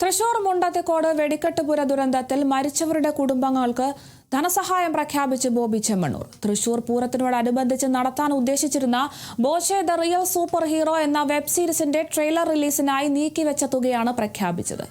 തൃശൂർ മുണ്ടത്തിക്കോട് വെടിക്കെട്ടുപുര ദുരന്തത്തിൽ മരിച്ചവരുടെ കുടുംബങ്ങൾക്ക് ധനസഹായം പ്രഖ്യാപിച്ച് ബോബി ചെമ്മണ്ണൂർ. തൃശൂർ പൂരത്തിനോടനുബന്ധിച്ച് നടത്താൻ ഉദ്ദേശിച്ചിരുന്ന Boche the real superhero എന്ന വെബ് സീരീസിന്റെ ട്രെയിലർ റിലീസിനായി നീക്കിവെച്ച തുകയാണ് പ്രഖ്യാപിച്ചത്.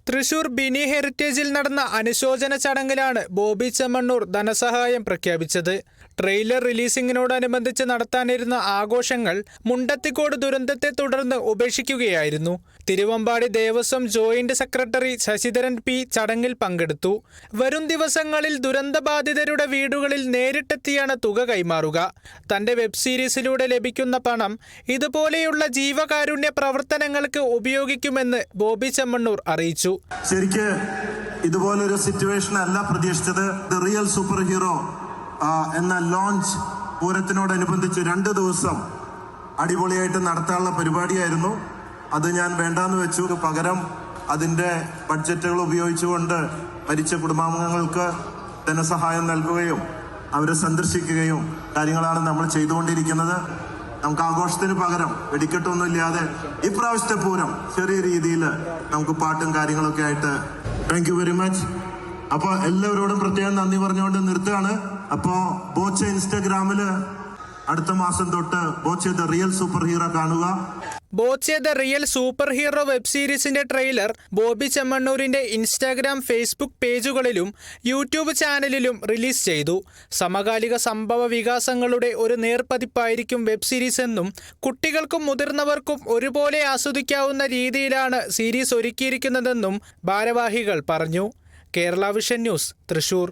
തൃശൂർ ബിനി ഹെറിറ്റേജിൽ നടന്ന അനുശോചന ചടങ്ങിലാണ് ബോബി ചെമ്മണ്ണൂർ ധനസഹായം പ്രഖ്യാപിച്ചത്. ട്രെയിലർ റിലീസിംഗിനോടനുബന്ധിച്ച് നടത്താനിരുന്ന ആഘോഷങ്ങൾ മുണ്ടത്തിക്കോട് ദുരന്തത്തെ തുടർന്ന് ഉപേക്ഷിക്കുകയായിരുന്നു. Thiruvambadi Devaswom joint secretary Sasidharan P ചടങ്ങിൽ പങ്കെടുത്തു. വരും ദിവസങ്ങളിൽ ദുരന്തബാധിതരുടെ വീടുകളിൽ നേരിട്ടെത്തിയാണ് തുക കൈമാറുക. തന്റെ വെബ് സീരീസിലൂടെ ലഭിക്കുന്ന പണം ഇതുപോലെയുള്ള ജീവകാരുണ്യ പ്രവർത്തനങ്ങൾക്ക് ഉപയോഗിക്കുമെന്ന് ബോബി ചെമ്മണ്ണൂർ അറിയിച്ചു. ശരിക്ക് ഇതുപോലൊരു സിറ്റുവേഷൻ അല്ല പ്രതീക്ഷിച്ചത്. ദ റിയൽ സൂപ്പർ ഹീറോ എന്ന ലോഞ്ച് പൂരത്തിനോടനുബന്ധിച്ച് 2 ദിവസം അടിപൊളിയായിട്ട് നടത്താനുള്ള പരിപാടിയായിരുന്നു. അത് ഞാൻ വേണ്ടാന്ന് വെച്ചു. പകരം അതിൻ്റെ ബഡ്ജറ്റുകൾ ഉപയോഗിച്ചുകൊണ്ട് മരിച്ച കുടുംബാംഗങ്ങൾക്ക് ധനസഹായം നൽകുകയും അവരെ സന്ദർശിക്കുകയും കാര്യങ്ങളാണ് നമ്മൾ ചെയ്തുകൊണ്ടിരിക്കുന്നത്. നമുക്ക് ആഘോഷത്തിന് പകരം വെടിക്കെട്ടൊന്നുമില്ലാതെ ഇപ്രാവശ്യത്തെ പൂരം ചെറിയ രീതിയിൽ നമുക്ക് പാട്ടും കാര്യങ്ങളൊക്കെ ആയിട്ട്. Thank you very much. അപ്പോൾ എല്ലാവരോടും പ്രത്യേകം നന്ദി പറഞ്ഞുകൊണ്ട് നിർത്തുകയാണ്. അപ്പോൾ ബോച്ചെ ഇൻസ്റ്റാഗ്രാമിൽ അടുത്ത മാസം തൊട്ട് Boche the real superhero കാണുക. Boche the real superhero web സീരീസിന്റെ ട്രെയിലർ ബോബി ചെമ്മണ്ണൂരിന്റെ ഇൻസ്റ്റാഗ്രാം, ഫേസ്ബുക്ക് പേജുകളിലും യൂട്യൂബ് ചാനലിലും റിലീസ് ചെയ്തു. സമകാലിക സംഭവ വികാസങ്ങളുടെ ഒരു നേർപതിപ്പായിരിക്കും വെബ് സീരീസ് എന്നും കുട്ടികൾക്കും മുതിർന്നവർക്കും ഒരുപോലെ ആസ്വദിക്കാവുന്ന രീതിയിലാണ് സീരീസ് ഒരുക്കിയിരിക്കുന്നതെന്നും ഭാരവാഹികൾ പറഞ്ഞു. Kerala vision news, Thrissur.